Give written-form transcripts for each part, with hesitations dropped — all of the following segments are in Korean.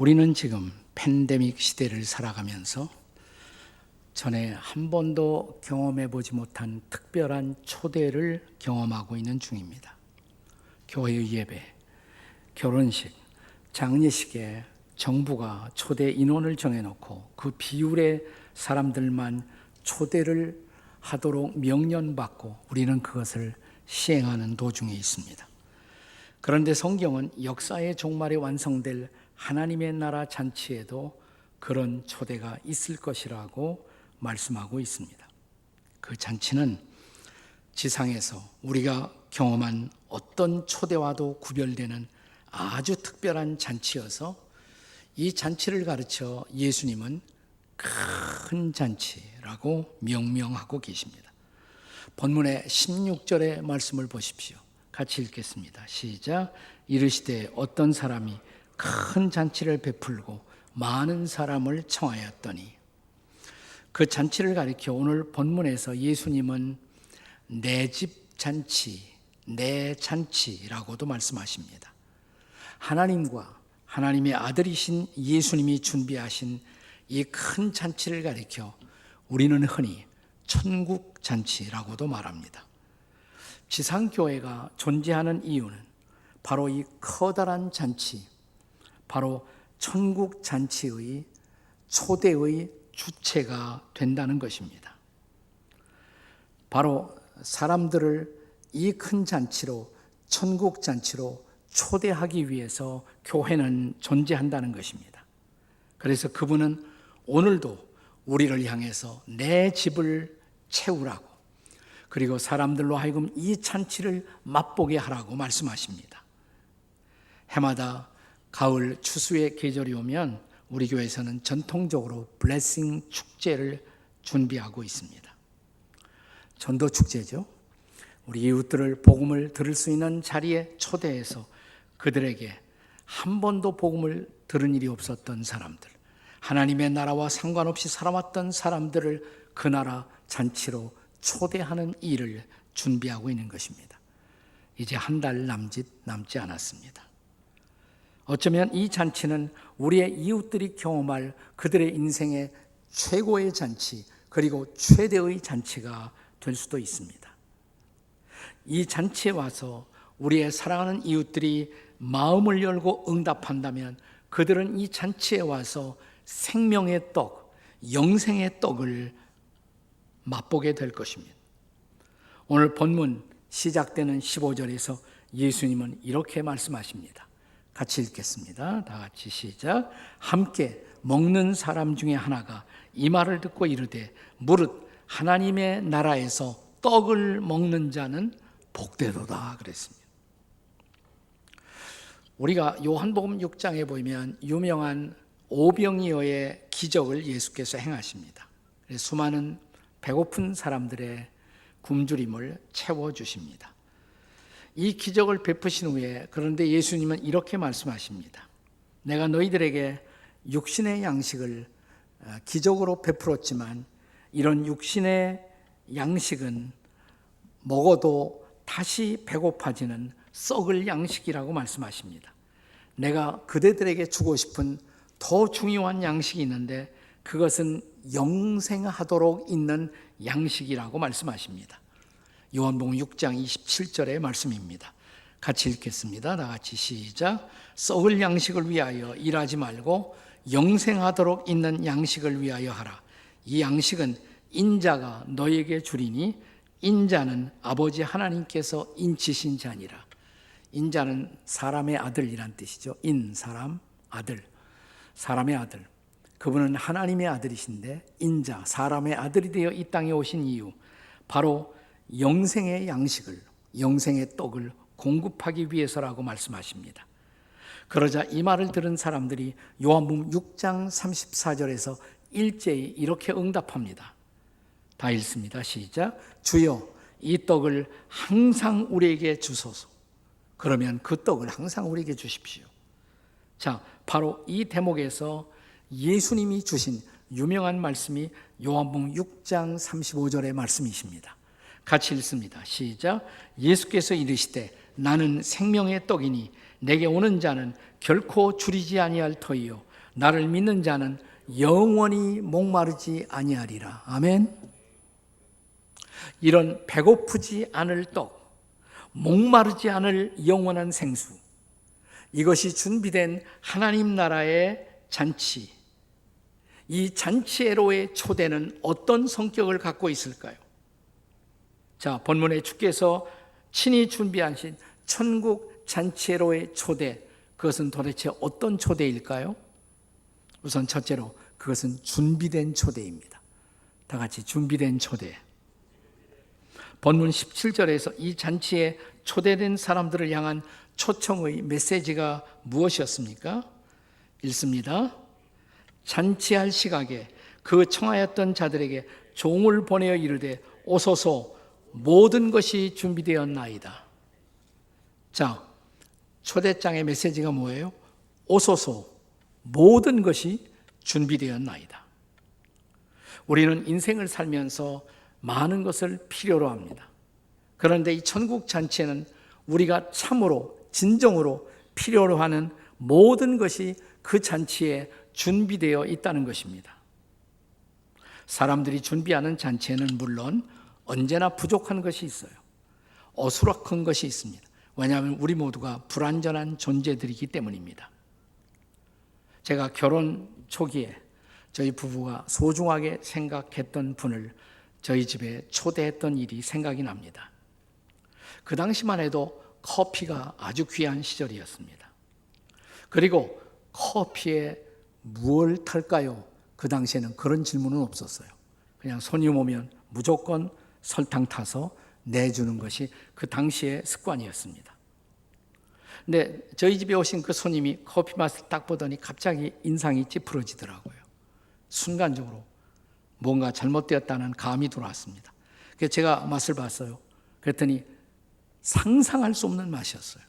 우리는 지금 팬데믹 시대를 살아가면서 전에 한 번도 경험해 보지 못한 특별한 초대를 경험하고 있는 중입니다. 교회의 예배, 결혼식, 장례식에 정부가 초대 인원을 정해놓고 그 비율의 사람들만 초대를 하도록 명령받고 우리는 그것을 시행하는 도중에 있습니다. 그런데 성경은 역사의 종말에 완성될 하나님의 나라 잔치에도 그런 초대가 있을 것이라고 말씀하고 있습니다. 그 잔치는 지상에서 우리가 경험한 어떤 초대와도 구별되는 아주 특별한 잔치여서 이 잔치를 가르쳐 예수님은 큰 잔치라고 명명하고 계십니다. 본문의 16절의 말씀을 보십시오. 같이 읽겠습니다. 시작. 이르시되 어떤 사람이 큰 잔치를 베풀고 많은 사람을 청하였더니, 그 잔치를 가리켜 오늘 본문에서 예수님은 내 집 잔치, 내 잔치라고도 말씀하십니다. 하나님과 하나님의 아들이신 예수님이 준비하신 이 큰 잔치를 가리켜 우리는 흔히 천국 잔치라고도 말합니다. 지상교회가 존재하는 이유는 바로 이 커다란 잔치, 바로 천국 잔치의 초대의 주체가 된다는 것입니다. 바로 사람들을 이 큰 잔치로, 천국 잔치로 초대하기 위해서 교회는 존재한다는 것입니다. 그래서 그분은 오늘도 우리를 향해서 내 집을 채우라고, 그리고 사람들로 하여금 이 잔치를 맛보게 하라고 말씀하십니다. 해마다 가을 추수의 계절이 오면 우리 교회에서는 전통적으로 블레싱 축제를 준비하고 있습니다. 전도 축제죠. 우리 이웃들을 복음을 들을 수 있는 자리에 초대해서 그들에게 한 번도 복음을 들은 일이 없었던 사람들, 하나님의 나라와 상관없이 살아왔던 사람들을 그 나라 잔치로 초대하는 일을 준비하고 있는 것입니다. 이제 한 달 남지 않았습니다. 어쩌면 이 잔치는 우리의 이웃들이 경험할 그들의 인생의 최고의 잔치, 그리고 최대의 잔치가 될 수도 있습니다. 이 잔치에 와서 우리의 사랑하는 이웃들이 마음을 열고 응답한다면 그들은 이 잔치에 와서 생명의 떡, 영생의 떡을 맛보게 될 것입니다. 오늘 본문 시작되는 15절에서 예수님은 이렇게 말씀하십니다. 같이 읽겠습니다. 다 같이 시작. 함께 먹는 사람 중에 하나가 이 말을 듣고 이르되 무릇 하나님의 나라에서 떡을 먹는 자는 복되도다 그랬습니다. 우리가 요한복음 6장에 보면 유명한 오병이어의 기적을 예수께서 행하십니다. 수많은 배고픈 사람들의 굶주림을 채워주십니다. 이 기적을 베푸신 후에 그런데 예수님은 이렇게 말씀하십니다. 내가 너희들에게 육신의 양식을 기적으로 베풀었지만 이런 육신의 양식은 먹어도 다시 배고파지는 썩을 양식이라고 말씀하십니다. 내가 그대들에게 주고 싶은 더 중요한 양식이 있는데 그것은 영생하도록 있는 양식이라고 말씀하십니다. 요한복음 6장 27절의 말씀입니다. 같이 읽겠습니다. 다 같이 시작. 썩을 양식을 위하여 일하지 말고 영생하도록 있는 양식을 위하여 하라. 이 양식은 인자가 너에게 주리니 인자는 아버지 하나님께서 인치신 자니라. 인자는 사람의 아들이란 뜻이죠. 사람, 아들, 사람의 아들. 그분은 하나님의 아들이신데 인자, 사람의 아들이 되어 이 땅에 오신 이유, 바로 영생의 양식을, 영생의 떡을 공급하기 위해서라고 말씀하십니다. 그러자 이 말을 들은 사람들이 요한복음 6장 34절에서 일제히 이렇게 응답합니다. 다 읽습니다. 시작. 주여 이 떡을 항상 우리에게 주소서. 그러면 그 떡을 항상 우리에게 주십시오. 자, 바로 이 대목에서 예수님이 주신 유명한 말씀이 요한복음 6장 35절의 말씀이십니다. 같이 읽습니다. 시작. 예수께서 이르시되 나는 생명의 떡이니 내게 오는 자는 결코 줄이지 아니할 터이요 나를 믿는 자는 영원히 목마르지 아니하리라. 아멘. 이런 배고프지 않을 떡, 목마르지 않을 영원한 생수, 이것이 준비된 하나님 나라의 잔치, 이 잔치회로의 초대는 어떤 성격을 갖고 있을까요? 자, 본문에 주께서 친히 준비하신 천국 잔치회로의 초대, 그것은 도대체 어떤 초대일까요? 우선 첫째로 그것은 준비된 초대입니다. 다 같이 준비된 초대. 본문 17절에서 이 잔치에 초대된 사람들을 향한 초청의 메시지가 무엇이었습니까? 읽습니다. 잔치할 시각에 그 청하였던 자들에게 종을 보내어 이르되 오소서 모든 것이 준비되었나이다. 자, 초대장의 메시지가 뭐예요? 오소서 모든 것이 준비되었나이다. 우리는 인생을 살면서 많은 것을 필요로 합니다. 그런데 이 천국 잔치에는 우리가 참으로 진정으로 필요로 하는 모든 것이 그 잔치에 준비되어 있다는 것입니다. 사람들이 준비하는 잔치에는 물론 언제나 부족한 것이 있어요. 어수룩한 것이 있습니다. 왜냐하면 우리 모두가 불완전한 존재들이기 때문입니다. 제가 결혼 초기에 저희 부부가 소중하게 생각했던 분을 저희 집에 초대했던 일이 생각이 납니다. 그 당시만 해도 커피가 아주 귀한 시절이었습니다. 그리고 커피에 무엇을 탈까요? 그 당시에는 그런 질문은 없었어요. 그냥 손님 오면 무조건 설탕 타서 내주는 것이 그 당시의 습관이었습니다. 근데 저희 집에 오신 그 손님이 커피 맛을 딱 보더니 갑자기 인상이 찌푸러지더라고요. 순간적으로 뭔가 잘못되었다는 감이 들어왔습니다. 그래서 제가 맛을 봤어요. 그랬더니 상상할 수 없는 맛이었어요.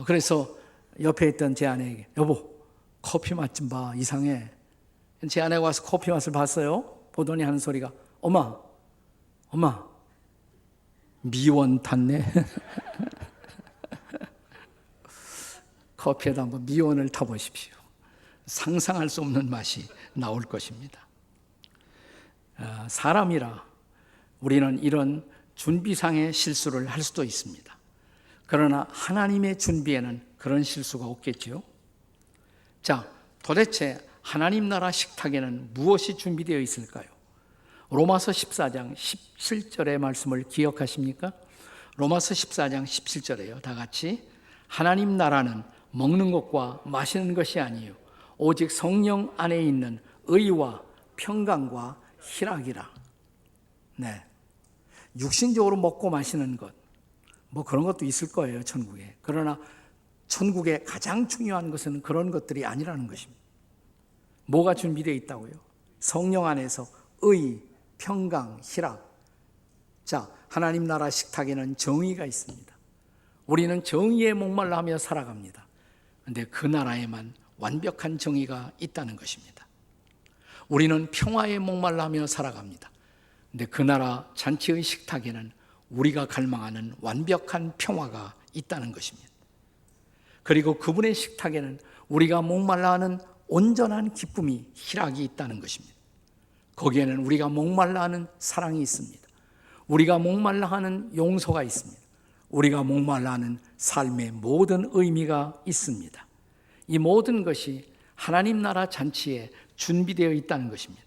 그래서 옆에 있던 제 아내에게 여보 커피 맛 좀 봐, 이상해. 제 아내가 와서 커피 맛을 봤어요. 보더니 하는 소리가 엄마 미원 탔네. 커피에다 한번 미원을 타보십시오. 상상할 수 없는 맛이 나올 것입니다. 사람이라 우리는 이런 준비상의 실수를 할 수도 있습니다. 그러나 하나님의 준비에는 그런 실수가 없겠지요. 자, 도대체 하나님 나라 식탁에는 무엇이 준비되어 있을까요? 로마서 14장 17절의 말씀을 기억하십니까? 로마서 14장 17절에요. 다 같이 하나님 나라는 먹는 것과 마시는 것이 아니요 오직 성령 안에 있는 의와 평강과 희락이라. 네, 육신적으로 먹고 마시는 것, 뭐 그런 것도 있을 거예요, 천국에. 그러나 천국에 가장 중요한 것은 그런 것들이 아니라는 것입니다. 뭐가 준비되어 있다고요? 성령 안에서 의, 평강, 희락. 자, 하나님 나라 식탁에는 정의가 있습니다. 우리는 정의에 목말라하며 살아갑니다. 그런데 그 나라에만 완벽한 정의가 있다는 것입니다. 우리는 평화에 목말라하며 살아갑니다. 그런데 그 나라 잔치의 식탁에는 우리가 갈망하는 완벽한 평화가 있다는 것입니다. 그리고 그분의 식탁에는 우리가 목말라하는 온전한 기쁨이, 희락이 있다는 것입니다. 거기에는 우리가 목말라하는 사랑이 있습니다. 우리가 목말라하는 용서가 있습니다. 우리가 목말라하는 삶의 모든 의미가 있습니다. 이 모든 것이 하나님 나라 잔치에 준비되어 있다는 것입니다.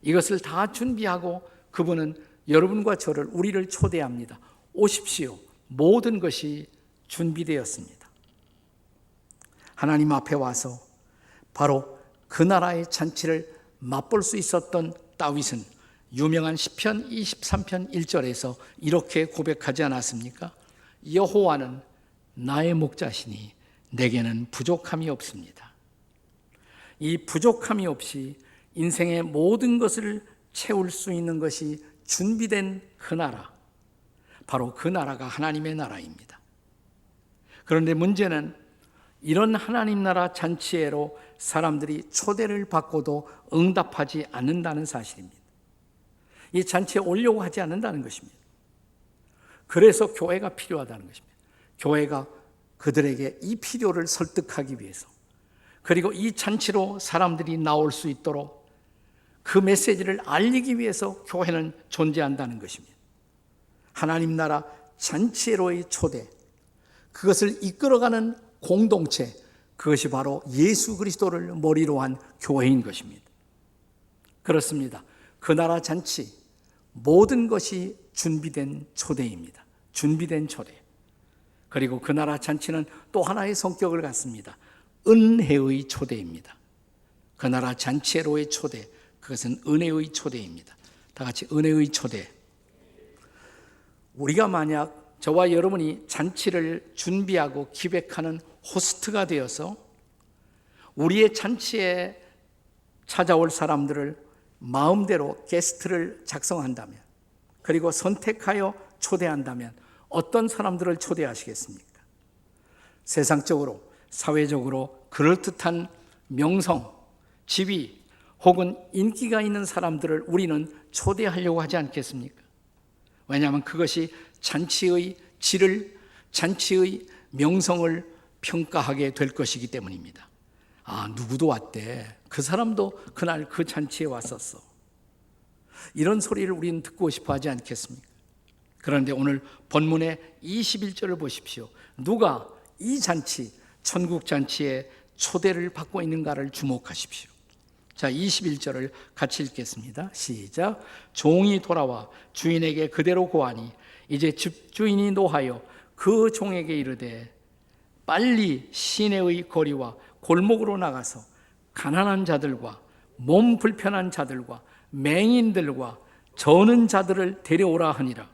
이것을 다 준비하고 그분은 여러분과 저를, 우리를 초대합니다. 오십시오. 모든 것이 준비되었습니다. 하나님 앞에 와서 바로 그 나라의 잔치를 맛볼 수 있었던 다윗은 유명한 시편 23편 1절에서 이렇게 고백하지 않았습니까? 여호와는 나의 목자시니 내게는 부족함이 없습니다. 이 부족함이 없이 인생의 모든 것을 채울 수 있는 것이 준비된 그 나라, 바로 그 나라가 하나님의 나라입니다. 그런데 문제는 이런 하나님 나라 잔치회로 사람들이 초대를 받고도 응답하지 않는다는 사실입니다. 이 잔치에 오려고 하지 않는다는 것입니다. 그래서 교회가 필요하다는 것입니다. 교회가 그들에게 이 필요를 설득하기 위해서, 그리고 이 잔치로 사람들이 나올 수 있도록 그 메시지를 알리기 위해서 교회는 존재한다는 것입니다. 하나님 나라 잔치로의 초대, 그것을 이끌어가는 공동체, 그것이 바로 예수 그리스도를 머리로 한 교회인 것입니다. 그렇습니다. 그 나라 잔치, 모든 것이 준비된 초대입니다. 준비된 초대. 그리고 그 나라 잔치는 또 하나의 성격을 갖습니다. 은혜의 초대입니다. 그 나라 잔치로의 초대, 그것은 은혜의 초대입니다. 다 같이 은혜의 초대. 우리가 만약 저와 여러분이 잔치를 준비하고 기획하는 호스트가 되어서 우리의 잔치에 찾아올 사람들을 마음대로 게스트를 작성한다면, 그리고 선택하여 초대한다면 어떤 사람들을 초대하시겠습니까? 세상적으로, 사회적으로 그럴듯한 명성, 지위 혹은 인기가 있는 사람들을 우리는 초대하려고 하지 않겠습니까? 왜냐하면 그것이 잔치의 질을, 잔치의 명성을 평가하게 될 것이기 때문입니다. 아, 누구도 왔대. 그 사람도 그날 그 잔치에 왔었어. 이런 소리를 우리는 듣고 싶어 하지 않겠습니까? 그런데 오늘 본문의 21절을 보십시오. 누가 이 잔치, 천국 잔치에 초대를 받고 있는가를 주목하십시오. 자, 21절을 같이 읽겠습니다. 시작. 종이 돌아와 주인에게 그대로 고하니 이제 집주인이 노하여 그 종에게 이르되 빨리 시내의 거리와 골목으로 나가서 가난한 자들과 몸 불편한 자들과 맹인들과 저는 자들을 데려오라 하니라.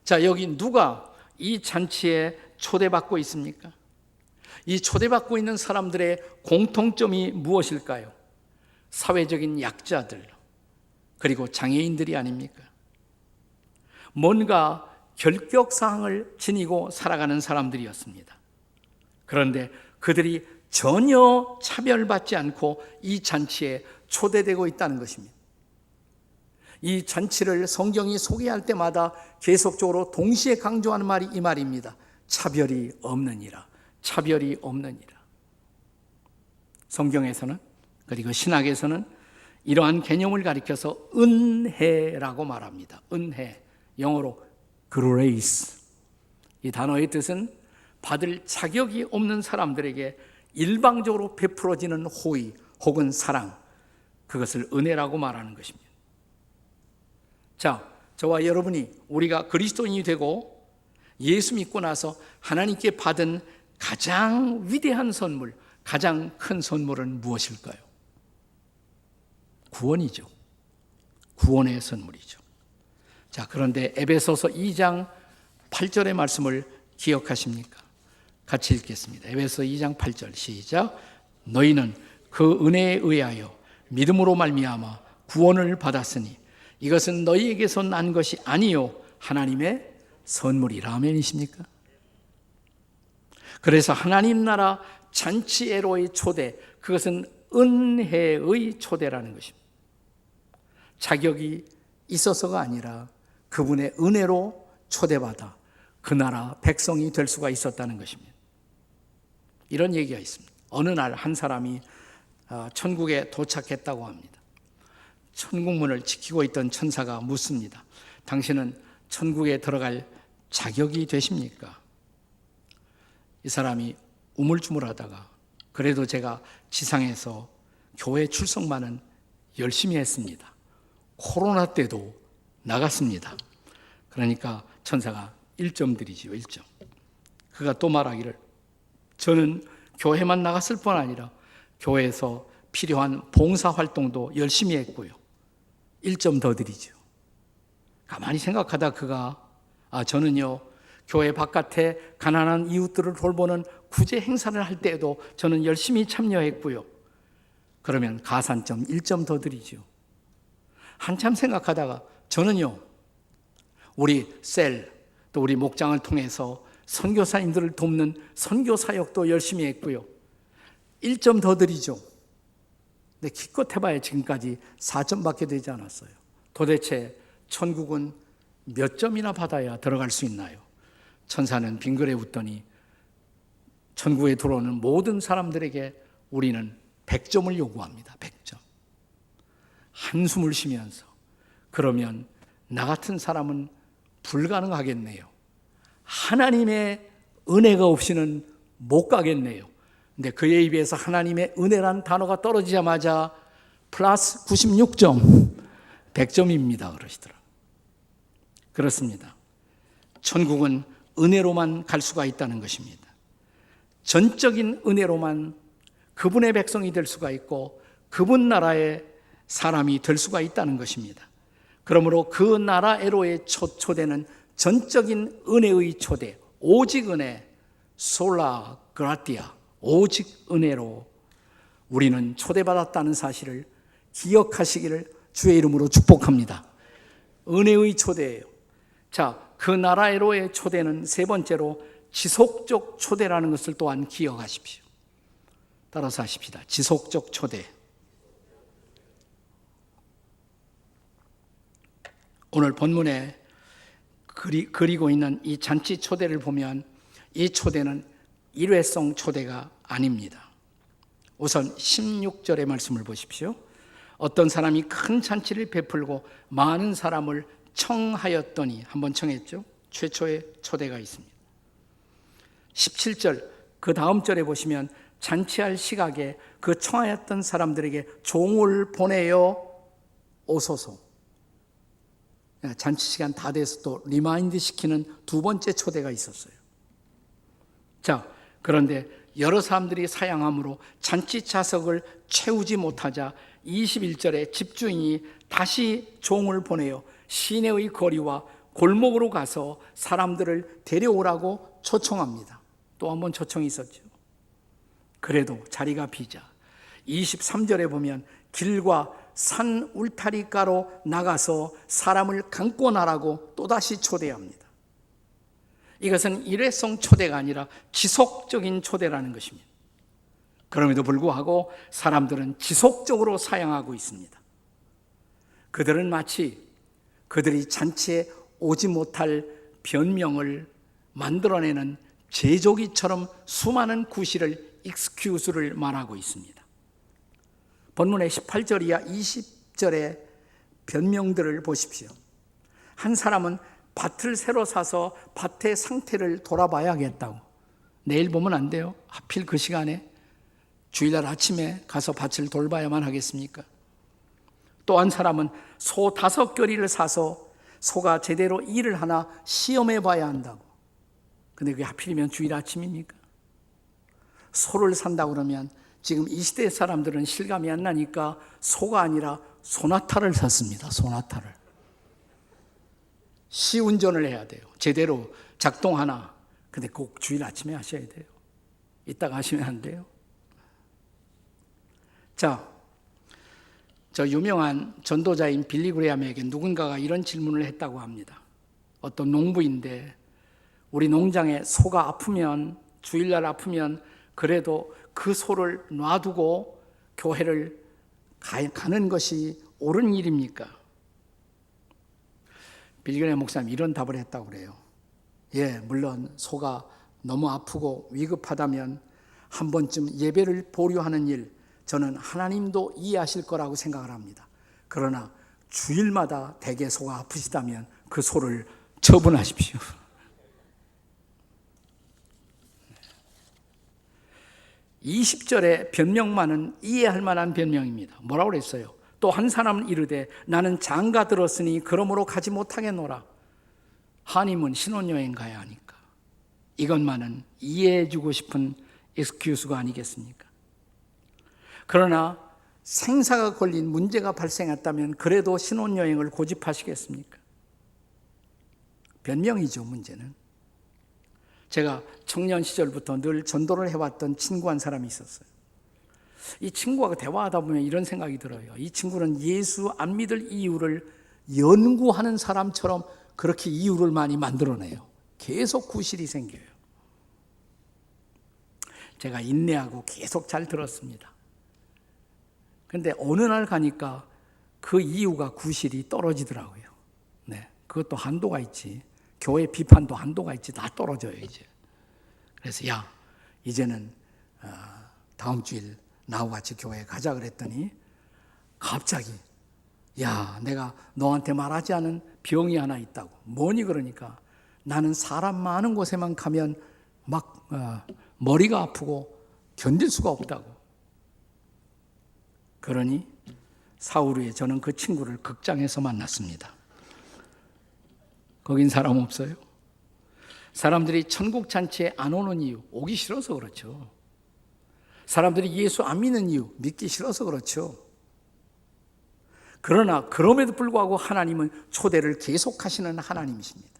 자, 여기 누가 이 잔치에 초대받고 있습니까? 이 초대받고 있는 사람들의 공통점이 무엇일까요? 사회적인 약자들, 그리고 장애인들이 아닙니까? 뭔가 결격사항을 지니고 살아가는 사람들이었습니다. 그런데 그들이 전혀 차별받지 않고 이 잔치에 초대되고 있다는 것입니다. 이 잔치를 성경이 소개할 때마다 계속적으로 동시에 강조하는 말이 이 말입니다. 차별이 없느니라. 차별이 없느니라. 성경에서는, 그리고 신학에서는 이러한 개념을 가리켜서 은혜라고 말합니다. 은혜, 영어로 grace. 이 단어의 뜻은 받을 자격이 없는 사람들에게 일방적으로 베풀어지는 호의 혹은 사랑, 그것을 은혜라고 말하는 것입니다. 자, 저와 여러분이 우리가 그리스도인이 되고 예수 믿고 나서 하나님께 받은 가장 위대한 선물, 가장 큰 선물은 무엇일까요? 구원이죠. 구원의 선물이죠. 자, 그런데 에베소서 2장 8절의 말씀을 기억하십니까? 같이 읽겠습니다. 에베소 2장 8절 시작. 너희는 그 은혜에 의하여 믿음으로 말미암아 구원을 받았으니 이것은 너희에게서 난 것이 아니요 하나님의 선물이라. 아멘이십니까? 그래서 하나님 나라 잔치애로의 초대, 그것은 은혜의 초대라는 것입니다. 자격이 있어서가 아니라 그분의 은혜로 초대받아 그 나라 백성이 될 수가 있었다는 것입니다. 이런 얘기가 있습니다. 어느 날 한 사람이 천국에 도착했다고 합니다. 천국문을 지키고 있던 천사가 묻습니다. 당신은 천국에 들어갈 자격이 되십니까? 이 사람이 우물쭈물하다가 그래도 제가 지상에서 교회 출석만은 열심히 했습니다. 코로나 때도 나갔습니다. 그러니까 천사가 1점 드리지요. 1점. 그가 또 말하기를 저는 교회만 나갔을 뿐 아니라 교회에서 필요한 봉사활동도 열심히 했고요. 1점 더 드리죠. 가만히 생각하다 그가 저는요 교회 바깥에 가난한 이웃들을 돌보는 구제 행사를 할 때에도 저는 열심히 참여했고요. 그러면 가산점 1점 더 드리죠. 한참 생각하다가 저는요 우리 셀 또 우리 목장을 통해서 선교사님들을 돕는 선교사역도 열심히 했고요. 1점 더 드리죠. 근데 기껏 해봐야 지금까지 4점밖에 되지 않았어요. 도대체 천국은 몇 점이나 받아야 들어갈 수 있나요? 천사는 빙그레 웃더니 천국에 들어오는 모든 사람들에게 우리는 100점을 요구합니다. 100점. 한숨을 쉬면서 그러면 나 같은 사람은 불가능하겠네요. 하나님의 은혜가 없이는 못 가겠네요. 근데 그의 입에서 하나님의 은혜란 단어가 떨어지자마자 플러스 96점, 100점입니다. 그러시더라고요. 그렇습니다. 천국은 은혜로만 갈 수가 있다는 것입니다. 전적인 은혜로만 그분의 백성이 될 수가 있고 그분 나라의 사람이 될 수가 있다는 것입니다. 그러므로 그 나라에로의 초대는 전적인 은혜의 초대, 오직 은혜, 솔라 그라티아, 오직 은혜로 우리는 초대받았다는 사실을 기억하시기를 주의 이름으로 축복합니다. 은혜의 초대예요. 자, 그 나라에로의 초대는 세 번째로 지속적 초대라는 것을 또한 기억하십시오. 따라서 하십시다. 지속적 초대. 오늘 본문에 그리고 있는 이 잔치 초대를 보면 이 초대는 일회성 초대가 아닙니다. 우선 16절의 말씀을 보십시오. 어떤 사람이 큰 잔치를 베풀고 많은 사람을 청하였더니, 한번 청했죠? 최초의 초대가 있습니다. 17절 그 다음 절에 보시면 잔치할 시각에 그 청하였던 사람들에게 종을 보내어 오소서. 잔치 시간 다 돼서 또 리마인드 시키는 두 번째 초대가 있었어요. 자, 그런데 여러 사람들이 사양함으로 잔치 좌석을 채우지 못하자 21절에 집주인이 다시 종을 보내어 시내의 거리와 골목으로 가서 사람들을 데려오라고 초청합니다. 또 한 번 초청이 있었죠. 그래도 자리가 비자 23절에 보면 길과 산 울타리가로 나가서 사람을 감고 나라고 또다시 초대합니다. 이것은 일회성 초대가 아니라 지속적인 초대라는 것입니다. 그럼에도 불구하고 사람들은 지속적으로 사양하고 있습니다. 그들은 마치 그들이 잔치에 오지 못할 변명을 만들어내는 제조기처럼 수많은 구실을, 익스큐즈를 말하고 있습니다. 본문의 18절 이하 20절의 변명들을 보십시오. 한 사람은 밭을 새로 사서 밭의 상태를 돌아봐야겠다고. 내일 보면 안 돼요? 하필 그 시간에 주일날 아침에 가서 밭을 돌봐야만 하겠습니까? 또 한 사람은 소 5겨리를 사서 소가 제대로 일을 하나 시험해 봐야 한다고. 근데 그게 하필이면 주일 아침입니까? 소를 산다고 그러면 지금 이 시대 사람들은 실감이 안 나니까 소가 아니라 소나타를 샀습니다. 소나타를. 시운전을 해야 돼요. 제대로 작동하나. 근데 꼭 주일 아침에 하셔야 돼요. 이따가 하시면 안 돼요. 자, 저 유명한 전도자인 빌리 그레이엄에게 누군가가 이런 질문을 했다고 합니다. 어떤 농부인데 우리 농장에 소가 아프면, 주일날 아프면 그래도 그 소를 놔두고 교회를 가는 것이 옳은 일입니까? 빌리 그레이엄 목사님 이런 답을 했다고 그래요. 예, 물론 소가 너무 아프고 위급하다면 한 번쯤 예배를 보류하는 일, 저는 하나님도 이해하실 거라고 생각을 합니다. 그러나 주일마다 대개 소가 아프시다면 그 소를 처분하십시오. 이 20절의 변명만은 이해할 만한 변명입니다. 뭐라고 그랬어요? 또 한 사람은 이르되 나는 장가 들었으니 그러므로 가지 못하겠노라. 하나님은 신혼여행 가야 하니까. 이것만은 이해해 주고 싶은 익스큐스가 아니겠습니까? 그러나 생사가 걸린 문제가 발생했다면 그래도 신혼여행을 고집하시겠습니까? 변명이죠, 문제는. 제가 청년 시절부터 늘 전도를 해왔던 친구 한 사람이 있었어요. 이 친구하고 대화하다 보면 이런 생각이 들어요. 이 친구는 예수 안 믿을 이유를 연구하는 사람처럼 그렇게 이유를 많이 만들어내요. 계속 구실이 생겨요. 제가 인내하고 계속 잘 들었습니다. 그런데 어느 날 가니까 그 이유가 구실이 떨어지더라고요. 네, 그것도 한도가 있지. 교회 비판도 한도가 있지. 다 떨어져요 이제. 그래서 야, 이제는 다음 주일 나하고 같이 교회에 가자 그랬더니 갑자기 야, 내가 너한테 말하지 않은 병이 하나 있다고. 뭐니 그러니까 나는 사람 많은 곳에만 가면 막 머리가 아프고 견딜 수가 없다고. 그러니 사흘 후에 저는 그 친구를 극장에서 만났습니다. 거긴 사람 없어요. 사람들이 천국 잔치에 안 오는 이유, 오기 싫어서 그렇죠. 사람들이 예수 안 믿는 이유, 믿기 싫어서 그렇죠. 그러나 그럼에도 불구하고 하나님은 초대를 계속하시는 하나님이십니다.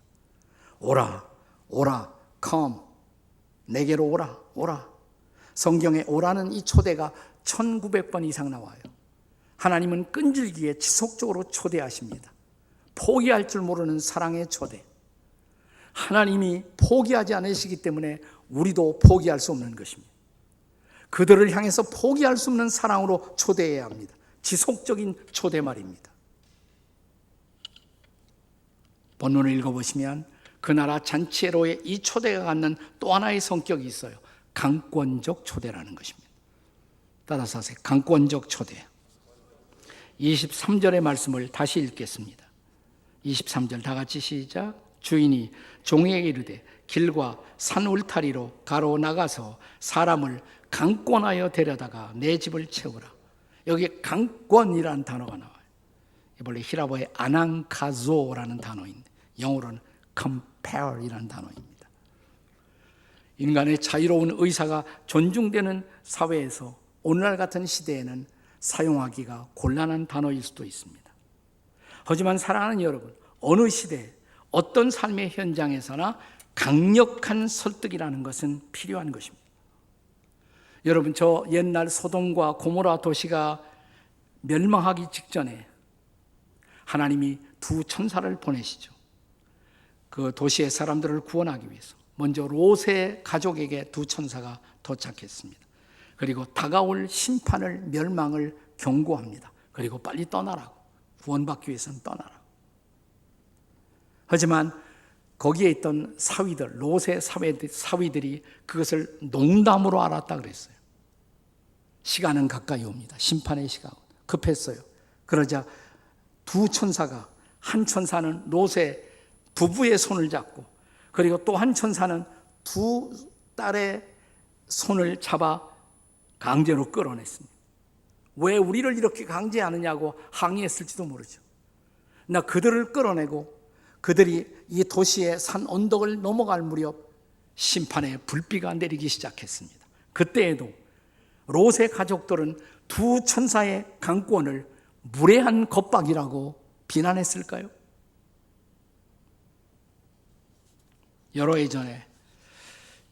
오라, 오라, come. 내게로 오라, 오라. 성경에 오라는 이 초대가 1900번 이상 나와요. 하나님은 끈질기게 지속적으로 초대하십니다. 포기할 줄 모르는 사랑의 초대. 하나님이 포기하지 않으시기 때문에 우리도 포기할 수 없는 것입니다. 그들을 향해서 포기할 수 없는 사랑으로 초대해야 합니다. 지속적인 초대 말입니다. 본문을 읽어보시면 그 나라 잔치회로에 이 초대가 갖는 또 하나의 성격이 있어요. 강권적 초대라는 것입니다. 따라서 하세요. 강권적 초대. 23절의 말씀을 다시 읽겠습니다. 23절 다 같이 시작. 주인이 종에게 이르되 길과 산 울타리로 가로 나가서 사람을 강권하여 데려다가 내 집을 채우라. 여기 강권이라는 단어가 나와요. 원래 히라보의 아난카조라는 단어인데 영어로는 compare이라는 단어입니다. 인간의 자유로운 의사가 존중되는 사회에서 오늘날 같은 시대에는 사용하기가 곤란한 단어일 수도 있습니다. 하지만 사랑하는 여러분, 어느 시대, 어떤 삶의 현장에서나 강력한 설득이라는 것은 필요한 것입니다. 여러분, 저 옛날 소돔과 고모라 도시가 멸망하기 직전에 하나님이 두 천사를 보내시죠. 그 도시의 사람들을 구원하기 위해서 먼저 롯의 가족에게 두 천사가 도착했습니다. 그리고 다가올 심판을, 멸망을 경고합니다. 그리고 빨리 떠나라고, 구원받기 위해서는 떠나라고. 하지만 거기에 있던 사위들, 롯의 사위들이 그것을 농담으로 알았다 그랬어요. 시간은 가까이 옵니다. 심판의 시간 급했어요. 그러자 두 천사가, 한 천사는 롯의 부부의 손을 잡고, 그리고 또 한 천사는 두 딸의 손을 잡아 강제로 끌어냈습니다. 왜 우리를 이렇게 강제하느냐고 항의했을지도 모르죠. 나 그들을 끌어내고 그들이 이 도시의 산 언덕을 넘어갈 무렵 심판의 불비가 내리기 시작했습니다. 그때에도 롯의 가족들은 두 천사의 강권을 무례한 겁박이라고 비난했을까요? 여러 해 전에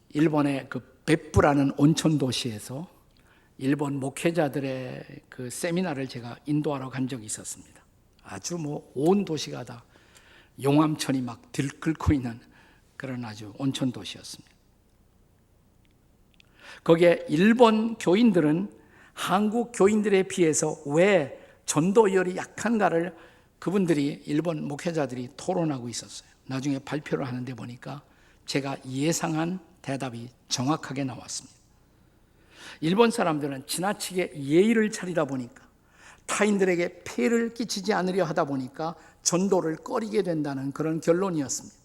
일본의 그 벳부라는 온천 도시에서 일본 목회자들의 그 세미나를 제가 인도하러 간 적이 있었습니다. 아주 온 도시가 다 용암천이 막 들끓고 있는 그런 아주 온천 도시였습니다. 거기에 일본 교인들은 한국 교인들에 비해서 왜 전도열이 약한가를 그분들이, 일본 목회자들이 토론하고 있었어요. 나중에 발표를 하는데 보니까 제가 예상한 대답이 정확하게 나왔습니다. 일본 사람들은 지나치게 예의를 차리다 보니까, 타인들에게 폐를 끼치지 않으려 하다 보니까 전도를 꺼리게 된다는 그런 결론이었습니다.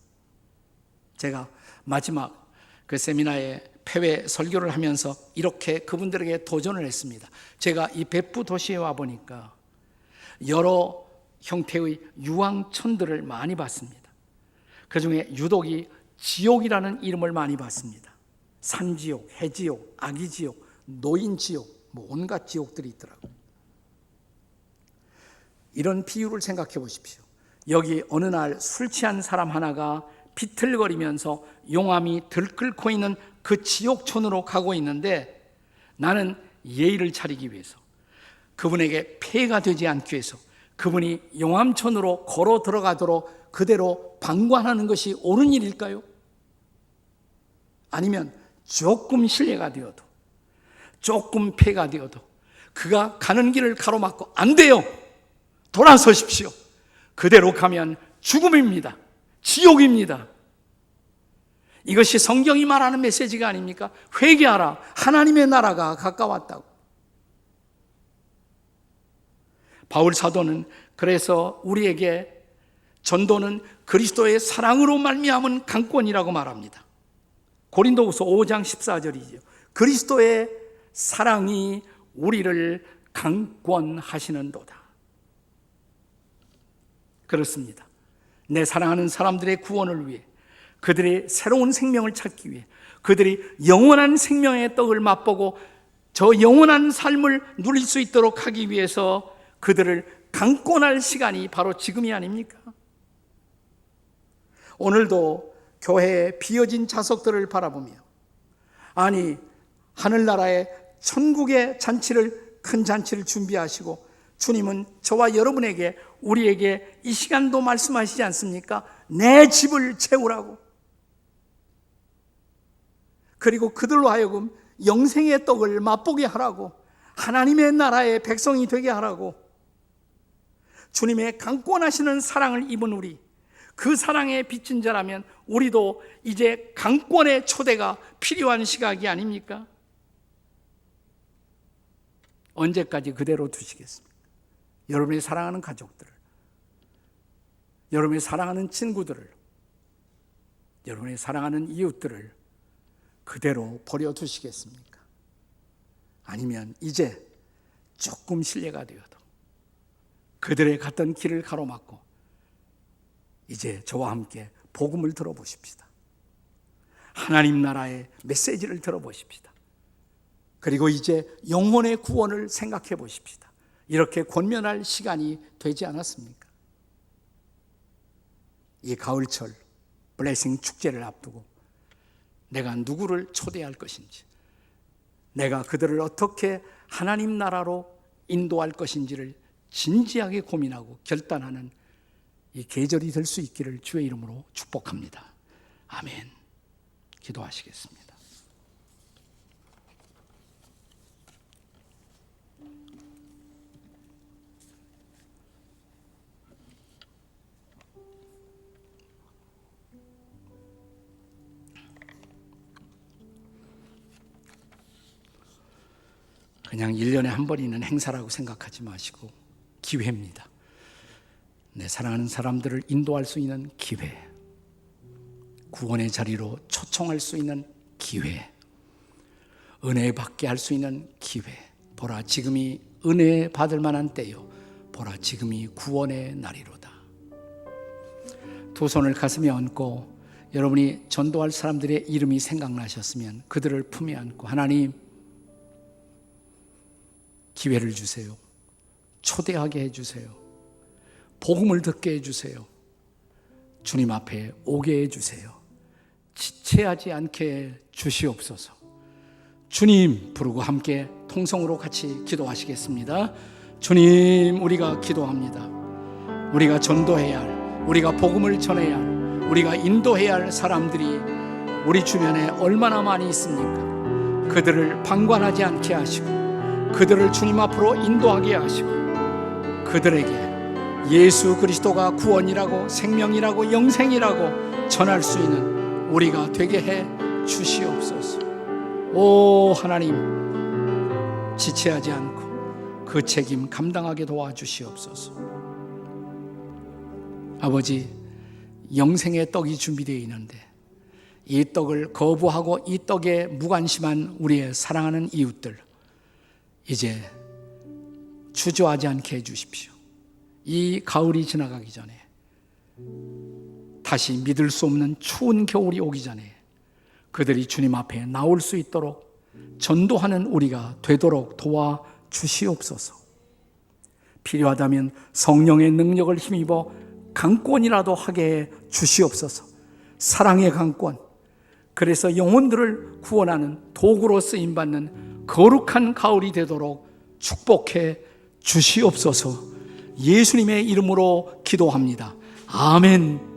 제가 마지막 그 세미나에 폐회 설교를 하면서 이렇게 그분들에게 도전을 했습니다. 제가 이 벳부 도시에 와 보니까 여러 형태의 유황천들을 많이 봤습니다. 그중에 유독이 지옥이라는 이름을 많이 봤습니다. 산지옥, 해지옥, 아기지옥, 노인지옥, 온갖 지옥들이 있더라고요. 이런 비유를 생각해 보십시오. 여기 어느 날 술 취한 사람 하나가 비틀거리면서 용암이 들끓고 있는 그 지옥촌으로 가고 있는데, 나는 예의를 차리기 위해서, 그분에게 폐해가 되지 않기 위해서 그분이 용암촌으로 걸어 들어가도록 그대로 방관하는 것이 옳은 일일까요? 아니면 조금 실례가 되어도, 조금 폐가 되어도 그가 가는 길을 가로막고 안 돼요, 돌아서십시오, 그대로 가면 죽음입니다, 지옥입니다. 이것이 성경이 말하는 메시지가 아닙니까? 회개하라, 하나님의 나라가 가까웠다고. 바울 사도는 그래서 우리에게 전도는 그리스도의 사랑으로 말미암은 강권이라고 말합니다. 고린도후서 5장 14절이죠. 그리스도의 사랑이 우리를 강권하시는도다. 그렇습니다. 내 사랑하는 사람들의 구원을 위해, 그들의 새로운 생명을 찾기 위해, 그들이 영원한 생명의 떡을 맛보고 저 영원한 삶을 누릴 수 있도록 하기 위해서 그들을 강권할 시간이 바로 지금이 아닙니까? 오늘도 교회의 비어진 좌석들을 바라보며, 아니 하늘나라의 천국의 잔치를, 큰 잔치를 준비하시고 주님은 저와 여러분에게, 우리에게 이 시간도 말씀하시지 않습니까? 내 집을 채우라고. 그리고 그들로 하여금 영생의 떡을 맛보게 하라고, 하나님의 나라의 백성이 되게 하라고. 주님의 강권하시는 사랑을 입은 우리, 그 사랑에 빚진 자라면 우리도 이제 강권의 초대가 필요한 시각이 아닙니까? 언제까지 그대로 두시겠습니까? 여러분이 사랑하는 가족들을, 여러분이 사랑하는 친구들을, 여러분이 사랑하는 이웃들을 그대로 버려두시겠습니까? 아니면 이제 조금 신뢰가 되어도 그들의 갔던 길을 가로막고 이제 저와 함께 복음을 들어보십시다. 하나님 나라의 메시지를 들어보십시다. 그리고 이제 영혼의 구원을 생각해 보십시다. 이렇게 권면할 시간이 되지 않았습니까? 이 가을철 블레싱 축제를 앞두고 내가 누구를 초대할 것인지, 내가 그들을 어떻게 하나님 나라로 인도할 것인지를 진지하게 고민하고 결단하는 이 계절이 될 수 있기를 주의 이름으로 축복합니다. 아멘. 기도하시겠습니다. 그냥 1년에 한 번 있는 행사라고 생각하지 마시고 기회입니다. 내 사랑하는 사람들을 인도할 수 있는 기회, 구원의 자리로 초청할 수 있는 기회, 은혜 받게 할 수 있는 기회. 보라, 지금이 은혜 받을 만한 때요, 보라, 지금이 구원의 날이로다. 두 손을 가슴에 얹고 여러분이 전도할 사람들의 이름이 생각나셨으면 그들을 품에 안고, 하나님 기회를 주세요. 초대하게 해주세요. 복음을 듣게 해주세요. 주님 앞에 오게 해주세요. 지체하지 않게 주시옵소서. 주님 부르고 함께 통성으로 같이 기도하시겠습니다. 주님, 우리가 기도합니다. 우리가 전도해야 할, 우리가 복음을 전해야 할, 우리가 인도해야 할 사람들이 우리 주변에 얼마나 많이 있습니까? 그들을 방관하지 않게 하시고 그들을 주님 앞으로 인도하게 하시고 그들에게 예수 그리스도가 구원이라고, 생명이라고, 영생이라고 전할 수 있는 우리가 되게 해 주시옵소서. 오 하나님, 지체하지 않고 그 책임 감당하게 도와주시옵소서. 아버지, 영생의 떡이 준비되어 있는데 이 떡을 거부하고 이 떡에 무관심한 우리의 사랑하는 이웃들, 이제 주저하지 않게 해주십시오. 이 가을이 지나가기 전에, 다시 믿을 수 없는 추운 겨울이 오기 전에 그들이 주님 앞에 나올 수 있도록 전도하는 우리가 되도록 도와주시옵소서. 필요하다면 성령의 능력을 힘입어 강권이라도 하게 해 주시옵소서. 사랑의 강권, 그래서 영혼들을 구원하는 도구로 쓰임받는 거룩한 가을이 되도록 축복해 주시옵소서. 예수님의 이름으로 기도합니다. 아멘.